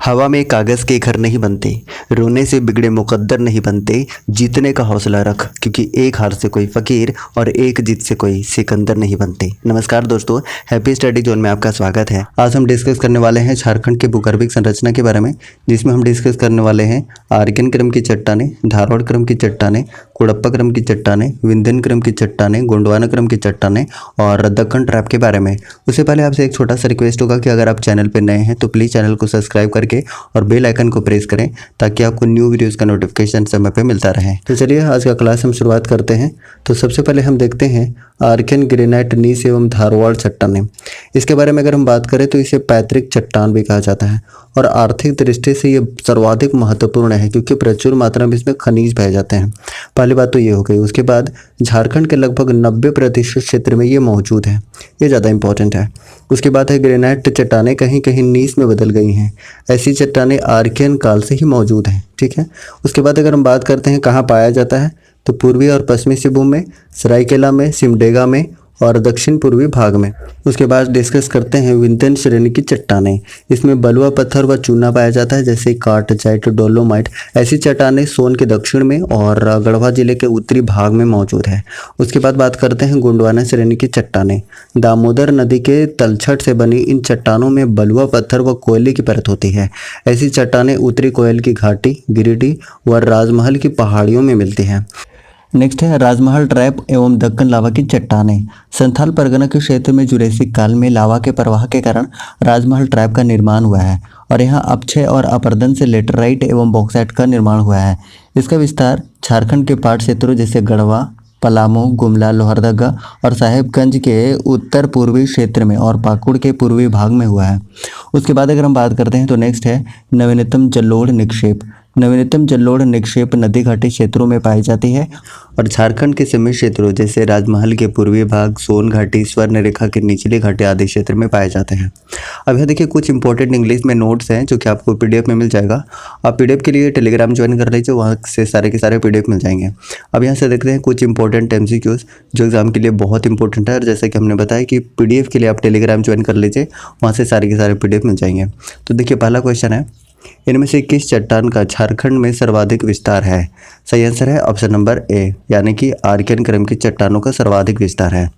हवा में कागज़ के घर नहीं बनते, रोने से बिगड़े मुकद्दर नहीं बनते, जीतने का हौसला रख क्योंकि एक हार से कोई फ़कीर और एक जीत से कोई सिकंदर नहीं बनते। नमस्कार दोस्तों, हैप्पी स्टडी जोन में आपका स्वागत है। आज हम डिस्कस करने वाले हैं झारखंड के भूगर्भिक संरचना के बारे में, जिसमें हम डिस्कस करने वाले हैं आर्कियन क्रम की चट्टानें, धारवाड़ क्रम की चट्टानें, कुड़प्पा क्रम की चट्टानें, विंध्यन क्रम की चट्टानें, गोंडवाना क्रम की चट्टानें और दक्कन ट्रैप के बारे में। उससे पहले आपसे एक छोटा सा रिक्वेस्ट होगा कि अगर आप चैनल पर नए हैं तो प्लीज़ चैनल को सब्सक्राइब करके और बेल आइकन को प्रेस करें ताकि आपको न्यू वीडियोस का नोटिफिकेशन समय पे मिलता रहे। तो चलिए आज का क्लास हम शुरुआत करते हैं। तो सबसे पहले हम देखते हैं आर्कियन ग्रेनाइट नीस एवं धारवाड़ चट्टानें। इसके बारे में अगर हम बात करें तो इसे पैतृक चट्टान भी कहा जाता है और आर्थिक दृष्टि से ये सर्वाधिक महत्वपूर्ण है क्योंकि प्रचुर मात्रा में इसमें खनिज पाए जाते हैं। पहली बात तो ये हो गई। उसके बाद झारखंड के लगभग 90% क्षेत्र में ये मौजूद है, ये ज़्यादा इंपॉर्टेंट है। उसके बाद है ग्रेनाइट चट्टानें कहीं कहीं नीस में बदल गई हैं। ऐसी चट्टानें आर्कियन काल से ही मौजूद हैं, ठीक है। उसके बाद अगर हम बात करते हैं कहाँ पाया जाता है तो पूर्वी और पश्चिमी सिंहभूम में, सरायकेला में, सिमडेगा में और दक्षिण पूर्वी भाग में। उसके बाद डिस्कस करते हैं विंध्यन श्रेणी की चट्टानें। इसमें बलुआ पत्थर व चूना पाया जाता है जैसे कार्टजाइट, डोलोमाइट। ऐसी चट्टानें सोन के दक्षिण में और गढ़वा जिले के उत्तरी भाग में मौजूद है। उसके बाद बात करते हैं गोंडवाना श्रेणी की चट्टानें। दामोदर नदी के तलछट से बनी इन चट्टानों में बलुआ पत्थर व कोयले की परत होती है। ऐसी चट्टानें उत्तरी कोयल की घाटी, गिरिडीह व राजमहल की पहाड़ियों में मिलती हैं। नेक्स्ट है राजमहल ट्रैप एवं दक्कन लावा की चट्टानें। संथाल परगना के क्षेत्र में जुरेसिक काल में लावा के प्रवाह के कारण राजमहल ट्रैप का निर्माण हुआ है और यहाँ अपक्षय और अपरदन से लेटराइट एवं बॉक्साइट का निर्माण हुआ है। इसका विस्तार झारखंड के पाट क्षेत्रों जैसे गढ़वा, पलामू, गुमला, लोहरदगा और साहेबगंज के उत्तर पूर्वी क्षेत्र में और पाकुड़ के पूर्वी भाग में हुआ है। उसके बाद अगर हम बात करते हैं तो नेक्स्ट है नवीनतम जलोढ़ निक्षेप। नवीनतम जलोढ़ निक्षेप नदी घाटी क्षेत्रों में पाई जाती है और झारखंड के सीमित क्षेत्रों जैसे राजमहल के पूर्वी भाग, सोन घाटी, स्वर्ण रेखा के निचली घाटी आदि क्षेत्र में पाए जाते हैं। अब यहाँ देखिए कुछ इंपॉर्टेंट इंग्लिश में नोट्स हैं जो कि आपको पीडीएफ में मिल जाएगा। आप पीडीएफ के लिए टेलीग्राम ज्वाइन कर लीजिए, वहाँ से सारे के सारे पीडीएफ मिल जाएंगे। अब यहाँ से देखते हैं कुछ इंपॉर्टेंट एमसीक्यूज जो एग्जाम के लिए बहुत इंपॉर्टेंट है और जैसे कि हमने बताया कि पीडीएफ के लिए आप टेलीग्राम ज्वाइन कर लीजिए, वहाँ से सारे के सारे पीडीएफ मिल जाएंगे। तो देखिए पहला क्वेश्चन है, इनमें से किस चट्टान का झारखंड में सर्वाधिक विस्तार है? सही आंसर है ऑप्शन नंबर ए, यानी कि आर्कियन क्रम की चट्टानों का सर्वाधिक विस्तार है।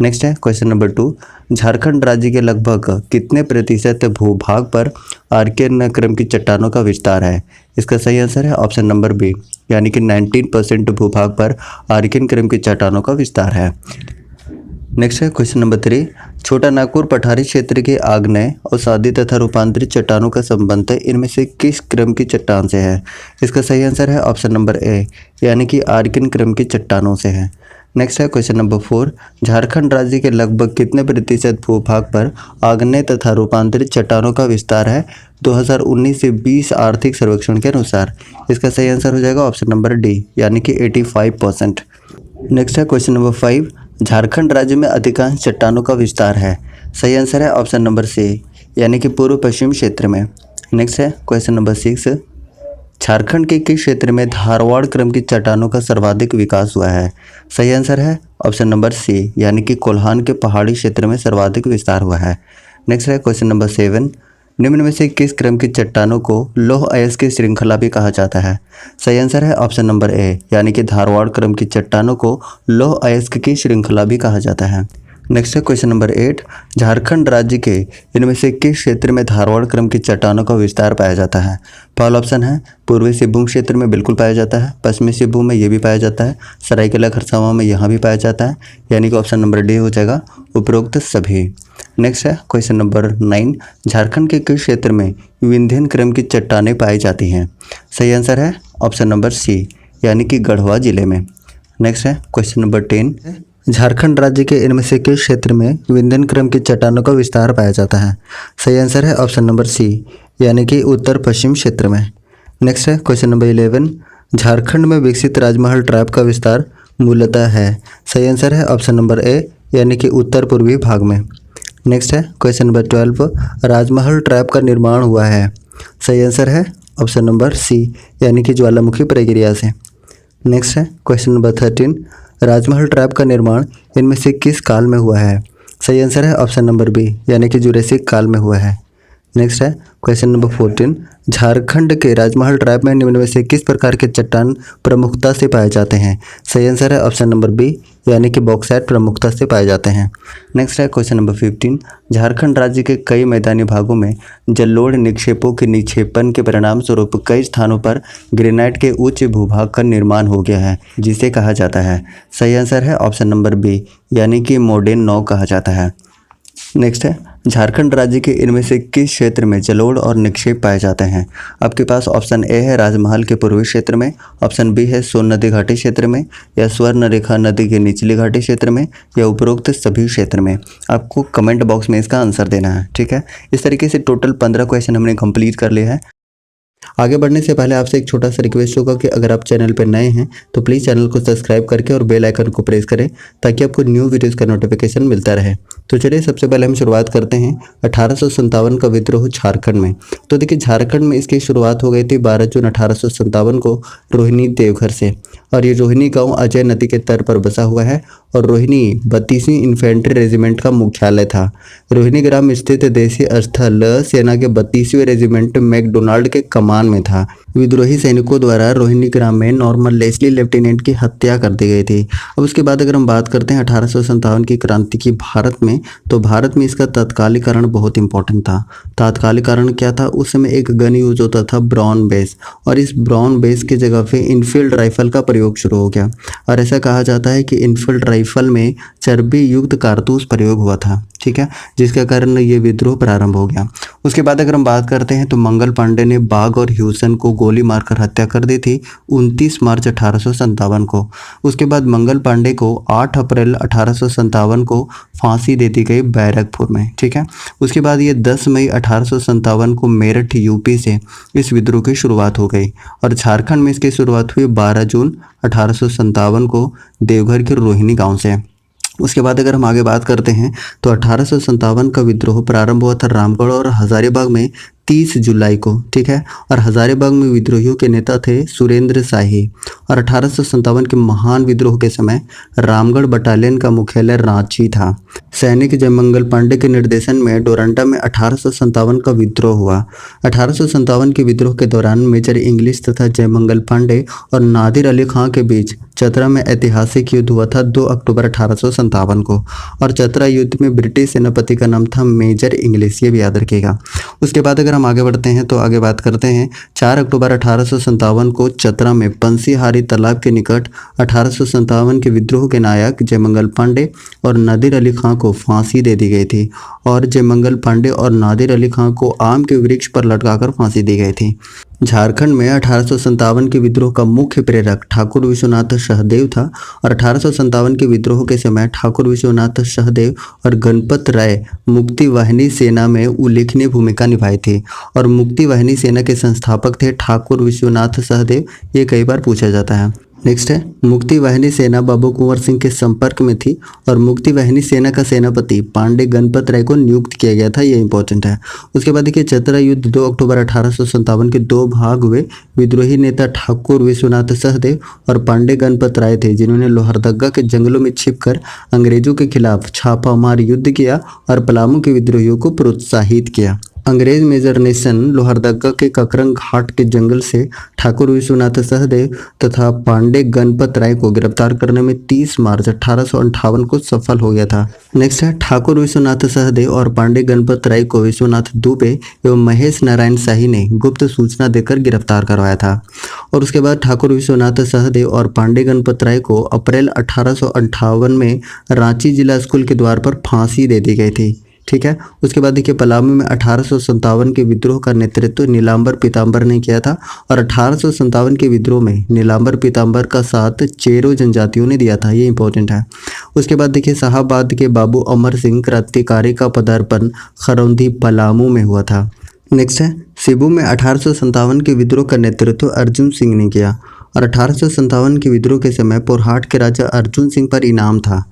नेक्स्ट है क्वेश्चन नंबर 2, झारखंड राज्य के लगभग कितने प्रतिशत भूभाग पर आर्कियन क्रम की चट्टानों का विस्तार है? इसका सही आंसर है ऑप्शन नंबर बी, यानी कि 19% भूभाग पर आर्कियन क्रम की चट्टानों का विस्तार है। नेक्स्ट है क्वेश्चन नंबर 3, छोटा नागपुर पठारी क्षेत्र के आग्नेय और सादी तथा रूपांतरित चट्टानों का संबंध इनमें से किस क्रम की चट्टान से है? इसका सही आंसर है ऑप्शन नंबर ए, यानी कि आर्कियन क्रम की चट्टानों से है। नेक्स्ट है क्वेश्चन नंबर 4, झारखंड राज्य के लगभग कितने प्रतिशत भूभाग पर आग्नेय तथा रूपांतरित चट्टानों का विस्तार है 2019 से 20 आर्थिक सर्वेक्षण के अनुसार? इसका सही आंसर हो जाएगा ऑप्शन नंबर डी, यानी कि 85%। नेक्स्ट है क्वेश्चन नंबर 5, झारखंड राज्य में अधिकांश चट्टानों का विस्तार है? सही आंसर है ऑप्शन नंबर सी, यानी कि पूर्व पश्चिम क्षेत्र में। नेक्स्ट है क्वेश्चन नंबर 6, झारखंड के किस क्षेत्र में धारवाड़ क्रम की चट्टानों का सर्वाधिक विकास हुआ है? सही आंसर है ऑप्शन नंबर सी, यानी कि कोल्हान के पहाड़ी क्षेत्र में सर्वाधिक विस्तार हुआ है। नेक्स्ट है क्वेश्चन नंबर 7, निम्न में से किस क्रम की चट्टानों को लौह अयस्क की श्रृंखला भी कहा जाता है? सही आंसर है ऑप्शन नंबर ए, यानी कि धारवाड़ क्रम की चट्टानों को लौह अयस्क की श्रृंखला भी कहा जाता है। नेक्स्ट है क्वेश्चन नंबर 8, झारखंड राज्य के इनमें से किस क्षेत्र में धारवाड़ क्रम की चट्टानों का विस्तार पाया जाता है? पहला ऑप्शन है पूर्वी सिंहभूम क्षेत्र में बिल्कुल पाया जाता है, पश्चिमी सिंहभूम में ये भी पाया जाता है, सरायकेला खरसावां में यहाँ भी पाया जाता है, यानी कि ऑप्शन नंबर डी हो जाएगा उपरोक्त सभी। नेक्स्ट है क्वेश्चन नंबर 9, झारखंड के किस क्षेत्र में विंध्यन क्रम की चट्टानें पाई जाती हैं? सही आंसर है ऑप्शन नंबर सी, यानी कि गढ़वा जिले में। नेक्स्ट है क्वेश्चन नंबर 10, झारखंड राज्य के इनमें से किस क्षेत्र में विंध्यन क्रम की चट्टानों का विस्तार पाया जाता है? सही आंसर है ऑप्शन नंबर सी, यानी कि उत्तर पश्चिम क्षेत्र में। नेक्स्ट है क्वेश्चन नंबर 11, झारखंड में विकसित राजमहल ट्रैप का विस्तार मूलतः है? सही आंसर है ऑप्शन नंबर ए, यानी कि उत्तर पूर्वी भाग में। नेक्स्ट है क्वेश्चन नंबर 12, राजमहल ट्रैप का निर्माण हुआ है? सही आंसर है ऑप्शन नंबर सी, यानी कि ज्वालामुखी प्रक्रिया से। नेक्स्ट है क्वेश्चन नंबर 13, राजमहल ट्रैप का निर्माण इनमें से किस काल में हुआ है? सही आंसर है ऑप्शन नंबर बी, यानी कि जुरेसिक काल में हुआ है। नेक्स्ट है क्वेश्चन नंबर 14, झारखंड के राजमहल ट्राइब में निम्न में से किस प्रकार के चट्टान प्रमुखता से पाए जाते हैं? सही आंसर है ऑप्शन नंबर बी, यानी कि बॉक्साइट प्रमुखता से पाए जाते हैं। नेक्स्ट है क्वेश्चन नंबर 15, झारखंड राज्य के कई मैदानी भागों में जलोढ़ निक्षेपों के निक्षेपण के परिणाम स्वरूप कई स्थानों पर ग्रेनाइट के उच्च भूभाग का निर्माण हो गया है, जिसे कहा जाता है। सही आंसर है ऑप्शन नंबर बी, यानी कि मोडेन 9 कहा जाता है। नेक्स्ट है झारखंड राज्य के इनमें से किस क्षेत्र में जलोढ़ और निक्षेप पाए जाते हैं? आपके पास ऑप्शन ए है राजमहल के पूर्वी क्षेत्र में, ऑप्शन बी है सोन नदी घाटी क्षेत्र में, या स्वर्ण रेखा नदी के निचली घाटी क्षेत्र में, या उपरोक्त सभी क्षेत्र में। आपको कमेंट बॉक्स में इसका आंसर देना है, ठीक है। इस तरीके से टोटल 15 क्वेश्चन हमने कंप्लीट कर लिया है। आगे बढ़ने से पहले आपसे एक छोटा सा रिक्वेस्ट होगा कि अगर आप चैनल पर नए हैं तो प्लीज़ चैनल को सब्सक्राइब करके और बेल आइकन को प्रेस करें ताकि आपको न्यू वीडियोज़ का नोटिफिकेशन मिलता रहे। तो चलिए सबसे पहले हम शुरुआत करते हैं 1857 का विद्रोह झारखंड में। तो देखिए झारखंड में इसकी शुरुआत हो गई थी 12 जून 1857 को रोहिणी देवघर से, और ये रोहिणी गाँव अजय नदी के तट पर बसा हुआ है और रोहिणी 32वीं इन्फेंट्री रेजिमेंट का मुख्यालय था। रोहिणी ग्राम स्थित देशीय स्थल सेना के 32वें रेजिमेंट मैकडोनाल्ड के कमान में था। विद्रोही सैनिकों द्वारा रोहिणी ग्राम में नॉर्मन लेस्ली लेफ्टिनेंट की हत्या कर दी गई थी। अब उसके बाद अगर हम बात करते हैं 1857 की क्रांति की भारत में, तो भारत में इसका तत्कालीकरण बहुत इंपॉर्टेंट था। तात्कालिकरण क्या था? उस समय एक गन यूज होता था ब्राउन बेस, और इस ब्राउन बेस की जगह पे इनफील्ड राइफल का प्रयोग शुरू हो गया, और ऐसा कहा जाता है कि इनफील्ड राइफल में चर्बी युक्त कारतूस प्रयोग हुआ था, ठीक है, जिसके कारण ये विद्रोह प्रारंभ हो गया। उसके बाद अगर हम बात करते हैं तो मंगल पांडे ने बाघ और ह्यूसन को गोली मारकर हत्या कर दी थी 29 मार्च 1857 को। उसके बाद मंगल पांडे को 8 अप्रैल 1857 को फांसी दे दी गई बैरकपुर में, ठीक है। उसके बाद ये 10 मई 1857 को मेरठ यूपी से इस विद्रोह की शुरुआत हो गई, और झारखंड में इसकी शुरुआत हुई 12 जून 1857 को देवघर के रोहिणी गांव से। उसके बाद अगर हम आगे बात करते हैं तो 1857 का विद्रोह प्रारंभ हुआ था रामगढ़ और हजारीबाग में 30 जुलाई को, ठीक है, और हजारीबाग में विद्रोहियों के नेता थे सुरेंद्र शाही। और 1857 के महान विद्रोह के समय रामगढ़ बटालियन का मुख्यालय रांची था। सैनिक जयमंगल पांडे के निर्देशन में डोरंडा में 1857 का विद्रोह हुआ। 1857 के विद्रोह के दौरान मेजर इंग्लिश तथा जयमंगल पांडे और नादिर अली खां के बीच चतरा में ऐतिहासिक युद्ध हुआ था 2 अक्टूबर 1857 को, और चतरा युद्ध में ब्रिटिश सेनापति का नाम था मेजर इंग्लिश, ये भी याद रखिएगा। उसके बाद अगर हम आगे बढ़ते हैं तो आगे बात करते हैं 4 अक्टूबर 1857 को चतरा में पंसीहारी तालाब के निकट 1857 के विद्रोह के नायक जयमंगल पांडे और नादिर अली खां को फांसी दे दी गई थी, और जयमंगल पांडे और नादिर अली खां को आम के वृक्ष पर लटकाकर फांसी दी गई थी। झारखंड में 1857 के विद्रोह का मुख्य प्रेरक ठाकुर विश्वनाथ सहदेव था, और 1857 के विद्रोह के समय ठाकुर विश्वनाथ सहदेव और गणपत राय मुक्ति वाहिनी सेना में उल्लेखनीय भूमिका निभाई थी, और मुक्ति वाहिनी सेना के संस्थापक थे ठाकुर विश्वनाथ सहदेव, ये कई बार पूछा जाता है। नेक्स्ट है मुक्ति वाहिनी सेना बाबू कुंवर सिंह के संपर्क में थी, और मुक्ति वाहिनी सेना का सेनापति पांडे गणपत राय को नियुक्त किया गया था, ये इंपॉर्टेंट है। उसके बाद देखिए चतरा युद्ध 2 अक्टूबर 1857 के 2 भाग हुए। विद्रोही नेता ठाकुर विश्वनाथ सहदेव और पांडे गणपत राय थे, जिन्होंने लोहरदगा के जंगलों में छिपकर अंग्रेजों के खिलाफ छापामार युद्ध किया और पलामू के विद्रोहियों को प्रोत्साहित किया। अंग्रेज मेजर नेशन लोहरदगा के ककरंग घाट के जंगल से ठाकुर विश्वनाथ सहदेव तथा पांडे गणपत राय को गिरफ्तार करने में 30 मार्च 1858 को सफल हो गया था। नेक्स्ट है ठाकुर विश्वनाथ सहदेव और पांडे गणपत राय को विश्वनाथ दुबे एवं महेश नारायण शाही ने गुप्त सूचना देकर गिरफ्तार करवाया था, और उसके बाद ठाकुर विश्वनाथ सहदेव और पांडे गणपत राय को अप्रैल 1858 में रांची जिला स्कूल के द्वार पर फांसी दे दी गई थी, ठीक है। उसके बाद देखिए पलामू में 1857 के विद्रोह का नेतृत्व नीलांबर पीताम्बर ने किया था, और 1857 के विद्रोह में नीलांबर पीताम्बर का साथ चेरो जनजातियों ने दिया था, ये इंपॉर्टेंट है। उसके बाद देखिए साहबाद के बाबू अमर सिंह क्रांतिकारी का पदार्पण खरौंधी पलामू में हुआ था। नेक्स्ट है सिबू में 1857 के विद्रोह का नेतृत्व अर्जुन सिंह ने किया, और 1857 के विद्रोह के समय पोरहाट के राजा अर्जुन सिंह पर इनाम था।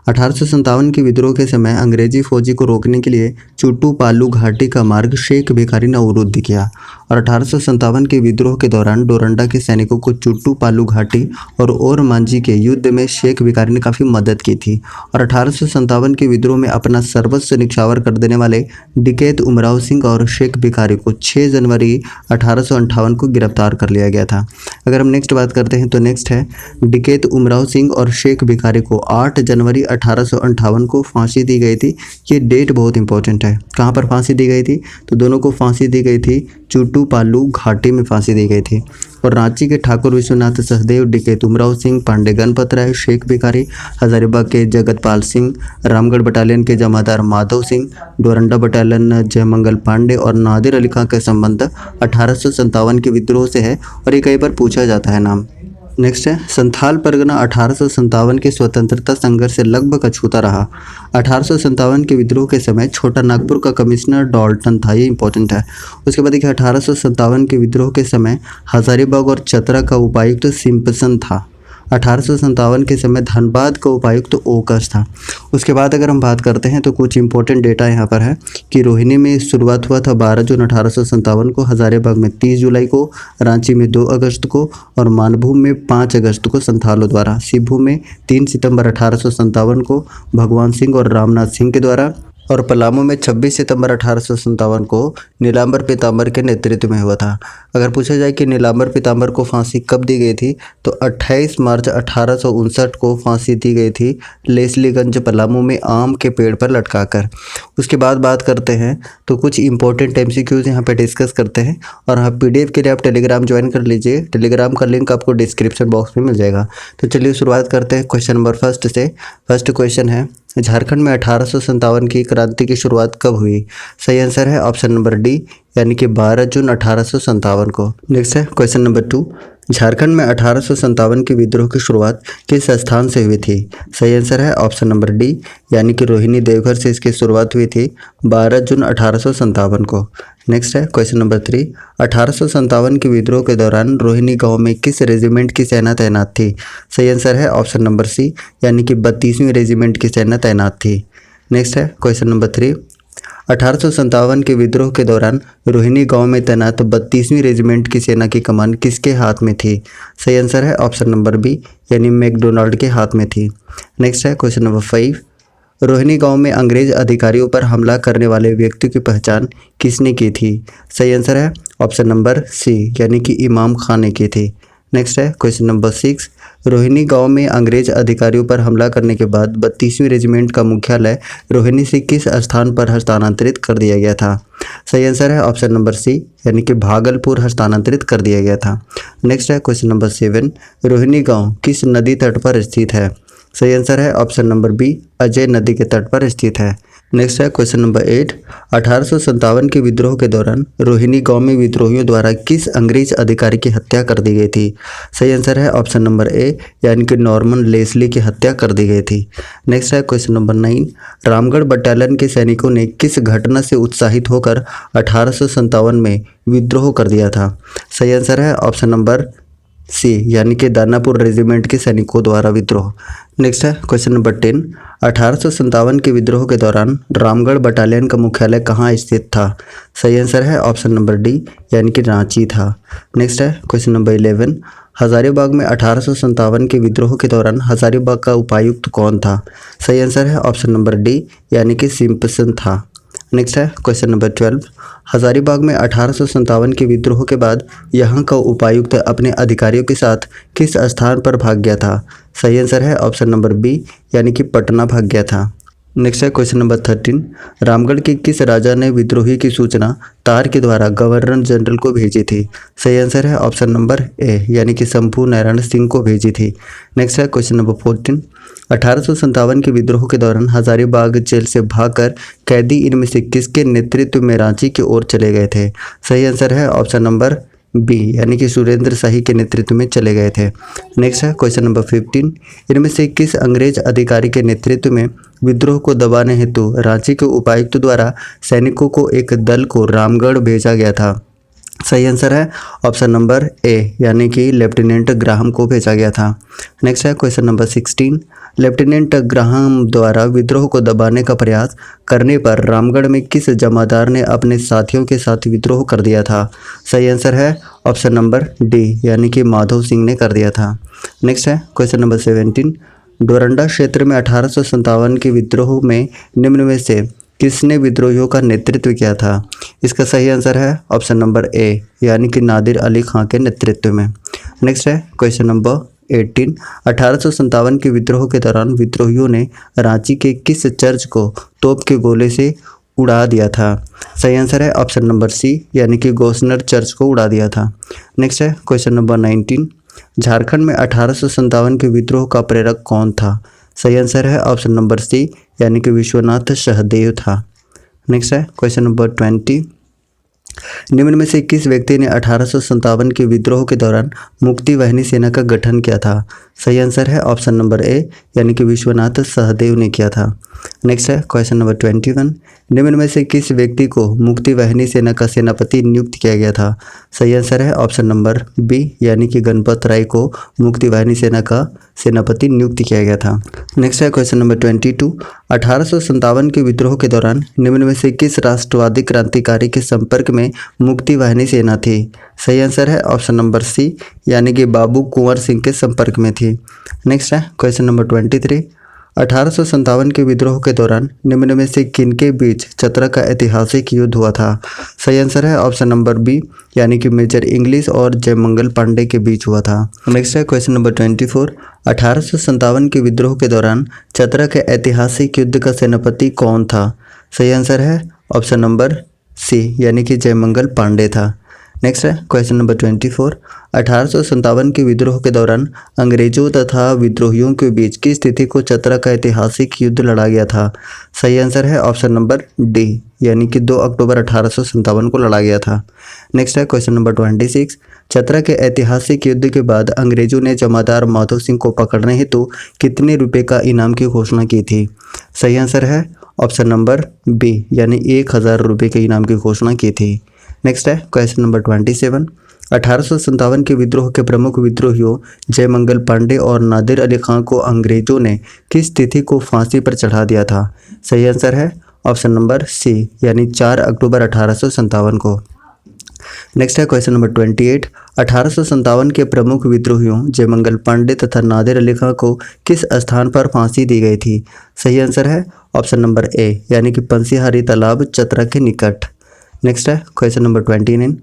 1857 के विद्रोह के समय अंग्रेजी फौजी को रोकने के लिए चुट्टू पालू घाटी का मार्ग शेख भिखारी ने अवरुद्ध किया और 1857 के विद्रोह के दौरान डोरंडा के सैनिकों को चुट्टू पालू घाटी और ओरमांझी के युद्ध में शेख भिखारी ने काफ़ी मदद की थी। और 1857 के विद्रोह में अपना सर्वस्व निछावर कर देने वाले डकैत उमराव सिंह और शेख भिखारी को 6 जनवरी 1858 को गिरफ्तार कर लिया गया था। अगर हम नेक्स्ट बात करते हैं तो नेक्स्ट है डकैत उमराव सिंह और शेख भिखारी को 8 जनवरी 1858 को फांसी दी गई थी। ये डेट बहुत इंपॉर्टेंट है। कहाँ पर फांसी दी गई थी? तो दोनों को फांसी दी गई थी चुट्टू पालू घाटी में फांसी दी गई थी। और रांची के ठाकुर विश्वनाथ सहदेव, डकैत उमराव सिंह, पांडे गणपत राय, शेख भिखारी, हजारीबाग के जगतपाल सिंह, रामगढ़ बटालियन के जमादार माधव सिंह, डोरंडा बटालियन जयमंगल पांडे और नादिर अली खां का संबंध 1857 के विद्रोह से है और ये कई बार पूछा जाता है नाम। नेक्स्ट है संथाल परगना 1857 के स्वतंत्रता संघर्ष से लगभग अछूता रहा। 1857 के विद्रोह के समय छोटा नागपुर का कमिश्नर डॉल्टन था, ये इंपॉर्टेंट है। उसके बाद देखिए 1857 के विद्रोह के समय हजारीबाग और चतरा का उपायुक्त सिम्पसन था। 1857 के समय धनबाद का उपायुक्त ओकस था। उसके बाद अगर हम बात करते हैं तो कुछ इंपॉर्टेंट डेटा यहाँ पर है कि रोहिणी में शुरुआत हुआ था 12 जून 1857 को, हजारीबाग में 30 जुलाई को, रांची में 2 अगस्त को और मानभूम में 5 अगस्त को संथालों द्वारा, सिभू में 3 सितंबर 1857 को भगवान सिंह और रामनाथ सिंह के द्वारा और पलामू में 26 सितंबर 1857 को नीलांबर पीताम्बर के नेतृत्व में हुआ था। अगर पूछा जाए कि नीलांबर पीताम्बर को फांसी कब दी गई थी तो 28 मार्च 1859 को फांसी दी गई थी लेस्लीगंज पलामू में आम के पेड़ पर लटकाकर। उसके बाद बात करते हैं तो कुछ इंपॉर्टेंट MCQs यहाँ पे डिस्कस करते हैं और हाँ PDF के लिए आप टेलीग्राम ज्वाइन कर लीजिए। टेलीग्राम का लिंक आपको डिस्क्रिप्शन बॉक्स में मिल जाएगा। तो चलिए शुरुआत करते हैं क्वेश्चन नंबर फर्स्ट से। फर्स्ट क्वेश्चन है झारखंड में 1857 की क्रांति की शुरुआत कब हुई? सही आंसर है ऑप्शन नंबर डी यानी कि 12 जून 1857 को। नेक्स्ट है क्वेश्चन नंबर 2 झारखंड में 1857 के विद्रोह की शुरुआत किस स्थान से हुई थी? सही आंसर है ऑप्शन नंबर डी यानी कि रोहिणी देवघर से इसकी शुरुआत हुई थी 12 जून 1857 को। नेक्स्ट है क्वेश्चन नंबर 3 1857 के विद्रोह के दौरान रोहिणी गांव में किस रेजिमेंट की सेना तैनात थी? सही आंसर है ऑप्शन नंबर सी यानी कि 32वीं रेजिमेंट की सेना तैनात थी। नेक्स्ट है क्वेश्चन नंबर 3 1857 के विद्रोह के दौरान रोहिणी गांव में तैनात 32वीं रेजिमेंट की सेना की कमान किसके हाथ में थी? सही आंसर है ऑप्शन नंबर बी यानी मैकडोनाल्ड के हाथ में थी। नेक्स्ट है क्वेश्चन नंबर 5 रोहिणी गांव में अंग्रेज अधिकारियों पर हमला करने वाले व्यक्ति की पहचान किसने की थी? सही आंसर है ऑप्शन नंबर सी यानी कि इमाम खान ने की थी। नेक्स्ट है क्वेश्चन नंबर 6 रोहिणी गांव में अंग्रेज अधिकारियों पर हमला करने के बाद 32वीं रेजिमेंट का मुख्यालय रोहिणी से किस स्थान पर हस्तांतरित कर दिया गया था? सही आंसर है ऑप्शन नंबर सी यानी कि भागलपुर हस्तांतरित कर दिया गया था। नेक्स्ट है क्वेश्चन नंबर 7 रोहिणी गांव किस नदी तट पर स्थित है? सही आंसर है ऑप्शन नंबर बी अजय नदी के तट पर स्थित है। नेक्स्ट है क्वेश्चन नंबर 8 1857 के विद्रोह के दौरान रोहिणी गांव में विद्रोहियों द्वारा किस अंग्रेज अधिकारी की हत्या कर दी गई थी? सही आंसर है ऑप्शन नंबर ए यानी कि नॉर्मन लेस्ली की हत्या कर दी गई थी। नेक्स्ट है क्वेश्चन नंबर 9 रामगढ़ बटालियन के सैनिकों ने किस घटना से उत्साहित होकर 1857 में विद्रोह कर दिया था? सही आंसर है ऑप्शन नंबर सी यानी कि दानापुर रेजिमेंट के सैनिकों द्वारा विद्रोह। नेक्स्ट है क्वेश्चन नंबर 10 1857 के विद्रोह के दौरान रामगढ़ बटालियन का मुख्यालय कहाँ स्थित था? सही आंसर है ऑप्शन नंबर डी यानी कि रांची था। नेक्स्ट है क्वेश्चन नंबर 11 हजारीबाग में 1857 के विद्रोह के दौरान हजारीबाग का उपायुक्त कौन था? सही आंसर है ऑप्शन नंबर डी यानी कि सिम्पसन था। नेक्स्ट है क्वेश्चन नंबर 12 हजारीबाग में 1857 के विद्रोह के बाद यहाँ का उपायुक्त अपने अधिकारियों के साथ किस स्थान पर भाग गया था? सही आंसर है ऑप्शन नंबर बी यानी कि पटना भाग गया था। नेक्स्ट है क्वेश्चन नंबर 13 रामगढ़ के किस राजा ने विद्रोही की सूचना तार के द्वारा गवर्नर जनरल को भेजी थी? सही आंसर है ऑप्शन नंबर ए यानी कि शंभू नारायण सिंह को भेजी थी। नेक्स्ट है क्वेश्चन नंबर 14 1857 के विद्रोह के दौरान हजारीबाग जेल से भागकर कैदी इनमें से किसके नेतृत्व में रांची की ओर चले गए थे? सही आंसर है ऑप्शन नंबर बी यानी कि सुरेंद्र शाही के नेतृत्व में चले गए थे। नेक्स्ट है क्वेश्चन नंबर 15 इनमें से किस अंग्रेज अधिकारी के नेतृत्व में विद्रोह को दबाने हेतु रांची के उपायुक्त द्वारा सैनिकों को एक दल को रामगढ़ भेजा गया था? सही आंसर है ऑप्शन नंबर ए, यानी कि लेफ्टिनेंट ग्राहम को भेजा गया था। नेक्स्ट है क्वेश्चन नंबर 16। लेफ्टिनेंट ग्राहम द्वारा विद्रोह को दबाने का प्रयास करने पर रामगढ़ में किस जमादार ने अपने साथियों के साथ विद्रोह कर दिया था? सही आंसर है ऑप्शन नंबर डी, यानी कि माधव सिंह ने कर दिया था। नेक्स्ट है क्वेश्चन नंबर 17। डोरंडा क्षेत्र में 1857 के विद्रोह में निम्न में से किसने विद्रोहियों का नेतृत्व किया था? इसका सही आंसर है ऑप्शन नंबर ए, यानी कि नादिर अली खां के नेतृत्व में। नेक्स्ट है क्वेश्चन नंबर 18। 1857 के विद्रोह के दौरान विद्रोहियों ने रांची के किस चर्च को तोप के गोले से उड़ा दिया था? सही आंसर है ऑप्शन नंबर सी, यानी कि गोसनर चर्च को उड़ा दिया था। नेक्स्ट है क्वेश्चन नंबर 19। झारखंड में 1857 के विद्रोह का प्रेरक कौन था? सही आंसर है ऑप्शन नंबर सी, यानी कि विश्वनाथ सहदेव था। नेक्स्ट है क्वेश्चन नंबर 20। निम्न में से किस व्यक्ति ने 1857 के विद्रोह के दौरान मुक्ति वाहिनी सेना का गठन किया था? सही आंसर है ऑप्शन नंबर ए, यानी कि विश्वनाथ सहदेव ने किया था। नेक्स्ट है क्वेश्चन नंबर 21। निम्न में से किस व्यक्ति को मुक्ति वाहिनी सेना का सेनापति नियुक्त किया गया था? सही आंसर है ऑप्शन नंबर बी, यानी कि गणपत राय को मुक्ति वाहिनी सेना का सेनापति नियुक्त किया गया था। नेक्स्ट है क्वेश्चन नंबर 22। 1857 के विद्रोह के दौरान निम्न में से किस राष्ट्रवादी क्रांतिकारी के संपर्क में मुक्ति वाहिनी सेना थी? सही आंसर है ऑप्शन नंबर सी, यानी कि बाबू कुंवर सिंह के संपर्क में थी। नेक्स्ट है क्वेश्चन नंबर 23। 1857 के विद्रोह के दौरान निम्न में से किनके बीच चतरा का ऐतिहासिक युद्ध हुआ था? सही आंसर है ऑप्शन नंबर बी, यानी कि मेजर इंग्लिश और जयमंगल पांडे के बीच हुआ था। नेक्स्ट है क्वेश्चन नंबर 24। 1857 के विद्रोह के दौरान चतरा के ऐतिहासिक युद्ध का सेनापति कौन था? सही आंसर है ऑप्शन नंबर सी, यानी कि जयमंगल पांडे था। नेक्स्ट है क्वेश्चन नंबर 24। 1857 के विद्रोह के दौरान अंग्रेजों तथा विद्रोहियों के बीच किस तिथि को चतरा का ऐतिहासिक युद्ध लड़ा गया था? सही आंसर है ऑप्शन नंबर डी, यानी कि 2 अक्टूबर 1857 को लड़ा गया था। नेक्स्ट है क्वेश्चन नंबर 26। चतरा के ऐतिहासिक युद्ध के बाद अंग्रेजों ने जमादार माधव सिंह को पकड़ने हेतु कितने रुपए का इनाम की घोषणा की थी? सही आंसर है ऑप्शन नंबर बी, यानी 1000 रुपये के इनाम की घोषणा की थी। नेक्स्ट है क्वेश्चन नंबर 27। 1857 के विद्रोह के प्रमुख विद्रोहियों जयमंगल पांडे और नादिर अली खां को अंग्रेजों ने किस तिथि को फांसी पर चढ़ा दिया था? सही आंसर है ऑप्शन नंबर सी, यानी 4 अक्टूबर 1857 को। नेक्स्ट है क्वेश्चन नंबर 28। 1857 के प्रमुख विद्रोहियों जयमंगल पांडे तथा नादिर अली खां को किस स्थान पर फांसी दी गई थी? सही आंसर है ऑप्शन नंबर ए, यानी कि पंसीहारी तालाब चतरा के निकट। नेक्स्ट है क्वेश्चन नंबर 29।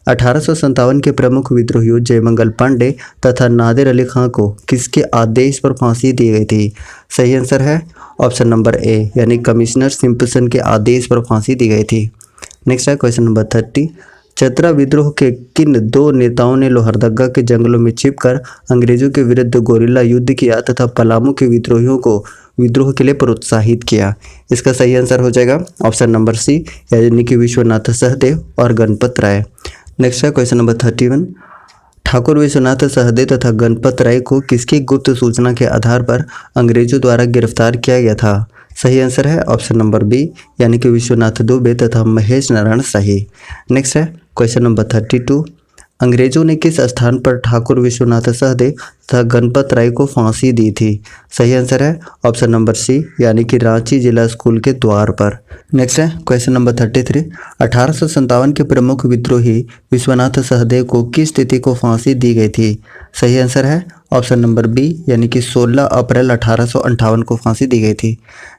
1857 के प्रमुख विद्रोहियों जयमंगल पांडे तथा नादिर अली खां को किसके आदेश पर फांसी दी गई थी? सही आंसर है ऑप्शन नंबर ए, यानी कमिश्नर सिम्पसन के आदेश पर फांसी दी गई थी। नेक्स्ट है क्वेश्चन नंबर 30। चतरा विद्रोह के किन 2 नेताओं ने लोहरदगा के जंगलों में छिपकर अंग्रेजों के विरुद्ध गोरिल्ला युद्ध किया तथा पलामू के विद्रोहियों को विद्रोह के लिए प्रोत्साहित किया? इसका सही आंसर हो जाएगा ऑप्शन नंबर सी, यानी कि विश्वनाथ सहदेव और गणपत राय। नेक्स्ट है क्वेश्चन नंबर 31। ठाकुर विश्वनाथ सहदेव तथा गणपत राय को किसकी गुप्त सूचना के आधार पर अंग्रेजों द्वारा गिरफ्तार किया गया था? सही आंसर है ऑप्शन नंबर बी, यानी कि विश्वनाथ दुबे तथा महेश नारायण शाही। नेक्स्ट है क्वेश्चन नंबर 32। अंग्रेजों ने किस स्थान पर ठाकुर विश्वनाथ सहदेव तथा गणपत राय को फांसी दी थी? सही आंसर है ऑप्शन नंबर सी, यानी कि रांची जिला स्कूल के द्वार पर। नेक्स्ट है क्वेश्चन नंबर 33। 1857 के प्रमुख विद्रोही विश्वनाथ सहदेव को किस तिथि को फांसी दी गई थी? सही आंसर है ऑप्शन नंबर बी, यानी कि 16 अप्रैल 1858 को फांसी दी गई थी।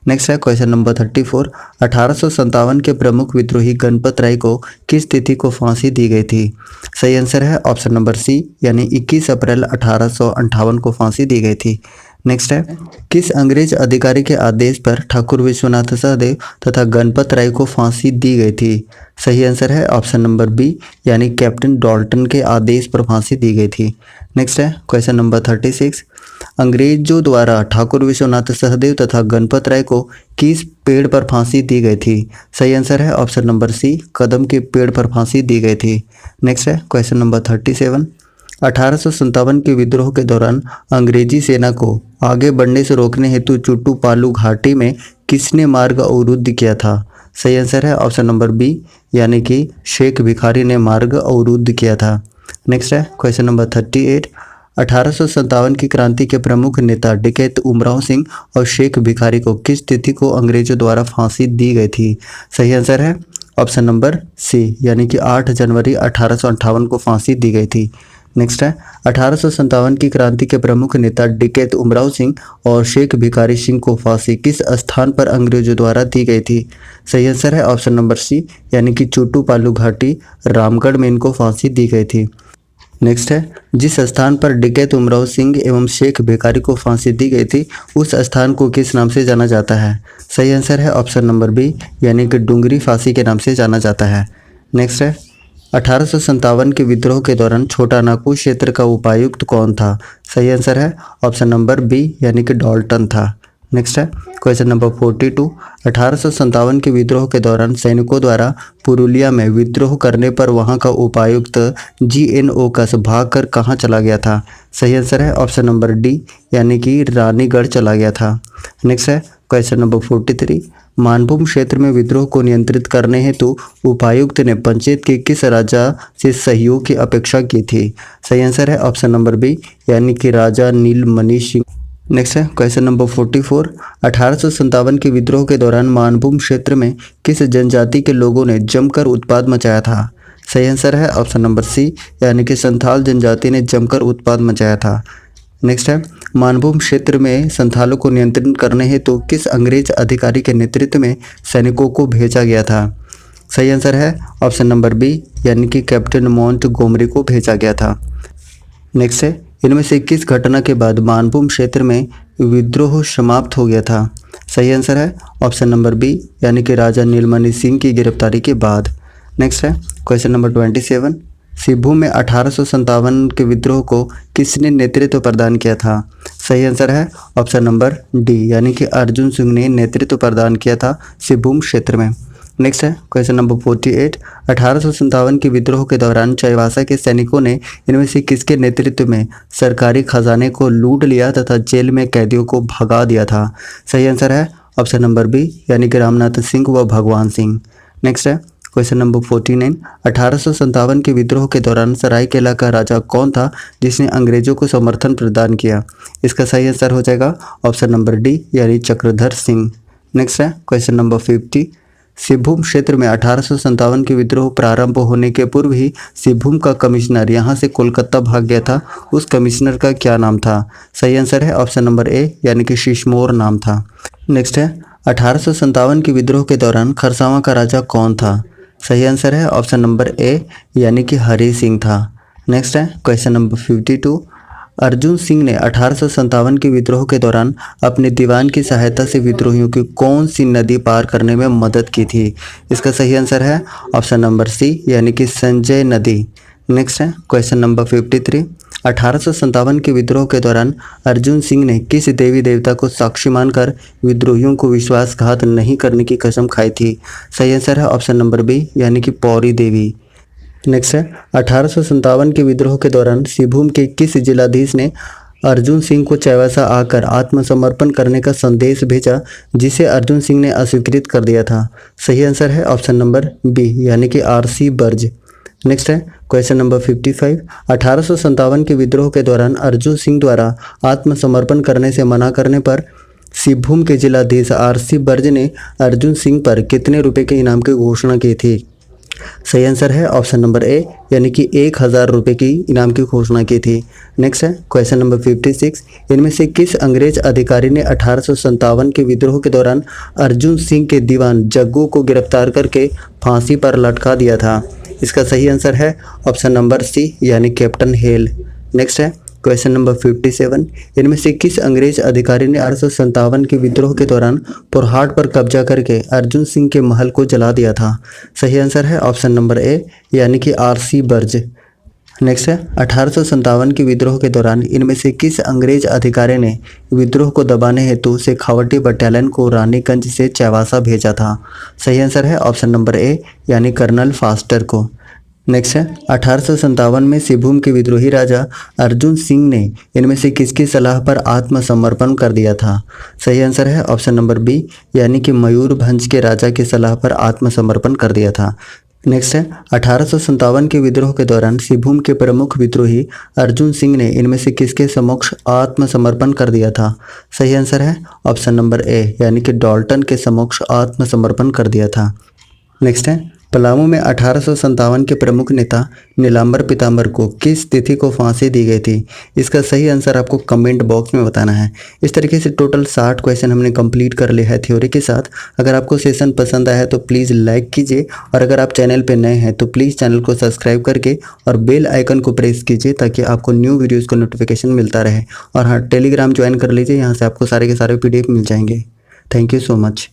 नेक्स्ट है क्वेश्चन नंबर 34। 1857 के प्रमुख विद्रोही गणपत राय को किस तिथि को फांसी दी गई थी? सही आंसर है ऑप्शन नंबर सी, यानी 21 अप्रैल 1858 को फांसी दी गई थी। नेक्स्ट है किस अंग्रेज अधिकारी के आदेश पर ठाकुर विश्वनाथ सहदेव तथा गणपत राय को फांसी दी गई थी? सही आंसर है ऑप्शन नंबर बी, यानी कैप्टन डॉल्टन के आदेश पर फांसी दी गई थी। नेक्स्ट है क्वेश्चन नंबर 36। अंग्रेजों द्वारा ठाकुर विश्वनाथ सहदेव तथा गणपत राय को किस पेड़ पर फांसी दी गई थी? सही आंसर है ऑप्शन नंबर सी, कदम के पेड़ पर फांसी दी गई थी। नेक्स्ट है क्वेश्चन नंबर 37। 1857 के विद्रोह के दौरान अंग्रेजी सेना को आगे बढ़ने से रोकने हेतु चुट्टू पालू घाटी में किसने मार्ग अवरुद्ध किया था? सही आंसर है ऑप्शन नंबर बी, यानी कि शेख भिखारी ने मार्ग अवरुद्ध किया था। नेक्स्ट है क्वेश्चन नंबर 38। 1857 की क्रांति के प्रमुख नेता डकैत उमराव सिंह और शेख भिखारी को किस तिथि को अंग्रेजों द्वारा फांसी दी गई थी? सही आंसर है ऑप्शन नंबर सी, यानी कि 8 जनवरी 1858 को फांसी दी गई थी। नेक्स्ट है 1857 की क्रांति के प्रमुख नेता डकैत उमराव सिंह और शेख भिखारी सिंह को फांसी किस स्थान पर अंग्रेजों द्वारा दी गई थी? सही आंसर है ऑप्शन नंबर सी, यानी कि चोटू पालू घाटी रामगढ़ में इनको फांसी दी गई थी। नेक्स्ट है जिस स्थान पर डकैत उमराव सिंह एवं शेख भिखारी को फांसी दी गई थी उस स्थान को किस नाम से जाना जाता है? सही आंसर है ऑप्शन नंबर बी, यानी कि डूंगरी फांसी के नाम से जाना जाता है। नेक्स्ट है 1857 के विद्रोह के दौरान छोटा नागपुर क्षेत्र का उपायुक्त कौन था? सही आंसर है ऑप्शन नंबर बी, यानी कि डॉल्टन था। नेक्स्ट है क्वेश्चन नंबर 42। 1857 के विद्रोह के दौरान सैनिकों द्वारा पुरुलिया में विद्रोह करने पर वहां का उपायुक्त GN ओकस भागकर कहां चला गया था? सही आंसर है ऑप्शन नंबर डी, यानी कि रानीगढ़ चला गया था। नेक्स्ट है क्वेश्चन नंबर 43। मानभूम क्षेत्र में विद्रोह को नियंत्रित करने हेतु उपायुक्त ने पंचायत के किस राजा से सहयोग की अपेक्षा की थी? सही आंसर है ऑप्शन नंबर बी, यानी कि राजा नीलमणि सिंह। नेक्स्ट है क्वेश्चन नंबर 44। 1857 के विद्रोह के दौरान मानभूम क्षेत्र में किस जनजाति के लोगों ने जमकर उत्पात मचाया था? सही आंसर है ऑप्शन नंबर सी, यानी कि संथाल जनजाति ने जमकर उत्पात मचाया था। नेक्स्ट है मानभूम क्षेत्र में संथालों को नियंत्रित करने हेतु किस अंग्रेज अधिकारी के नेतृत्व में सैनिकों को भेजा गया था? सही आंसर है ऑप्शन नंबर बी, यानी कि कैप्टन मोंटगोमरी को भेजा गया था। नेक्स्ट है इनमें से किस घटना के बाद मानभूम क्षेत्र में विद्रोह समाप्त हो गया था? सही आंसर है ऑप्शन नंबर बी, यानी कि राजा नीलमणि सिंह की गिरफ्तारी के बाद। नेक्स्ट है क्वेश्चन नंबर 27। सिभूम में 1857 के विद्रोह को किसने नेतृत्व प्रदान किया था? सही आंसर है ऑप्शन नंबर डी, यानी कि अर्जुन सिंह ने नेतृत्व प्रदान किया था सिभूम क्षेत्र में। नेक्स्ट है क्वेश्चन नंबर 48। 1857 के विद्रोह के दौरान चाईबासा के सैनिकों ने इनमें से किसके नेतृत्व में सरकारी खजाने को लूट लिया तथा जेल में कैदियों को भगा दिया था? सही आंसर है ऑप्शन नंबर बी, यानी कि रामनाथ सिंह व भगवान सिंह। नेक्स्ट है क्वेश्चन नंबर 49। 1857 के विद्रोह के दौरान सरायकेला का राजा कौन था जिसने अंग्रेजों को समर्थन प्रदान किया? इसका सही आंसर हो जाएगा ऑप्शन नंबर डी, यानी चक्रधर सिंह। नेक्स्ट है क्वेश्चन नंबर 50। सिभूम क्षेत्र में 1857 के विद्रोह प्रारंभ होने के पूर्व ही सिभूम का कमिश्नर यहाँ से कोलकाता भाग गया था। उस कमिश्नर का क्या नाम था? सही आंसर है ऑप्शन नंबर ए, यानी कि शिशमोर नाम था। नेक्स्ट है 1857 के विद्रोह के दौरान खरसावां का राजा कौन था? सही आंसर है ऑप्शन नंबर ए, यानी कि हरि सिंह था। नेक्स्ट है क्वेश्चन नंबर 52। अर्जुन सिंह ने 1857 के विद्रोह के दौरान अपने दीवान की सहायता से विद्रोहियों की कौन सी नदी पार करने में मदद की थी? इसका सही आंसर है ऑप्शन नंबर सी, यानी कि संजय नदी। नेक्स्ट है क्वेश्चन नंबर 53। 1857 के विद्रोह के दौरान अर्जुन सिंह ने किस देवी देवता को साक्षी मानकर विद्रोहियों को विश्वासघात नहीं करने की कसम खाई थी? सही आंसर है ऑप्शन नंबर बी, यानी कि पौरी देवी। नेक्स्ट है 1857 के विद्रोह के दौरान सिभूम के किस जिलाधीश ने अर्जुन सिंह को चाईबासा आकर आत्मसमर्पण करने का संदेश भेजा जिसे अर्जुन सिंह ने अस्वीकृत कर दिया था? सही आंसर है ऑप्शन नंबर बी, यानी कि RC बर्ज। नेक्स्ट है क्वेश्चन नंबर 55। 1857 के विद्रोह के दौरान अर्जुन सिंह द्वारा आत्मसमर्पण करने से मना करने पर सिभूम के जिलाधीश RC बर्ज ने अर्जुन सिंह पर कितने रुपए के इनाम की घोषणा की थी? सही आंसर है ऑप्शन नंबर ए, यानी कि 1000 रुपये की इनाम की घोषणा की थी। नेक्स्ट है क्वेश्चन नंबर 56। इनमें से किस अंग्रेज अधिकारी ने 1857 के विद्रोह के दौरान अर्जुन सिंह के दीवान जग्गू को गिरफ्तार करके फांसी पर लटका दिया था? इसका सही आंसर है ऑप्शन नंबर सी, यानी कैप्टन हेल। नेक्स्ट है क्वेश्चन नंबर 57। इनमें से किस अंग्रेज अधिकारी ने 1857 के विद्रोह के दौरान पोरहाट पर कब्जा करके अर्जुन सिंह के महल को जला दिया था? सही आंसर है ऑप्शन नंबर ए, यानी कि RC बर्ज। नेक्स्ट है 1857 के विद्रोह के दौरान इनमें से किस अंग्रेज अधिकारी ने विद्रोह को दबाने हेतु शेखावटी बटालियन को रानीगंज से चाईबासा भेजा था? सही आंसर है ऑप्शन नंबर ए, यानी कर्नल फास्टर को। नेक्स्ट है 1857 में सिंहभूम के विद्रोही राजा अर्जुन सिंह ने इनमें से किसकी सलाह पर आत्मसमर्पण कर दिया था? सही आंसर है ऑप्शन नंबर बी, यानी कि मयूरभंज के राजा की सलाह पर आत्मसमर्पण कर दिया था। नेक्स्ट है 1857 के विद्रोह के दौरान सिंहभूम के प्रमुख विद्रोही अर्जुन सिंह ने इनमें से किसके समक्ष आत्मसमर्पण कर दिया था? सही आंसर है ऑप्शन नंबर ए, यानी कि डाल्टन के समक्ष आत्मसमर्पण कर दिया था। नेक्स्ट है पलामू में 1857 के प्रमुख नेता नीलांबर पीताम्बर को किस तिथि को फांसी दी गई थी? इसका सही आंसर आपको कमेंट बॉक्स में बताना है। इस तरीके से टोटल 60 क्वेश्चन हमने कंप्लीट कर लिया है थ्योरी के साथ। अगर आपको सेशन पसंद आया है तो प्लीज़ लाइक कीजिए, और अगर आप चैनल पर नए हैं तो प्लीज़ चैनल को सब्सक्राइब करके और बेल आइकन को प्रेस कीजिए ताकि आपको न्यू वीडियोज़ का नोटिफिकेशन मिलता रहे। और हाँ, टेलीग्राम ज्वाइन कर लीजिए, यहाँ से आपको सारे के सारे PDF मिल जाएंगे। Thank you so much.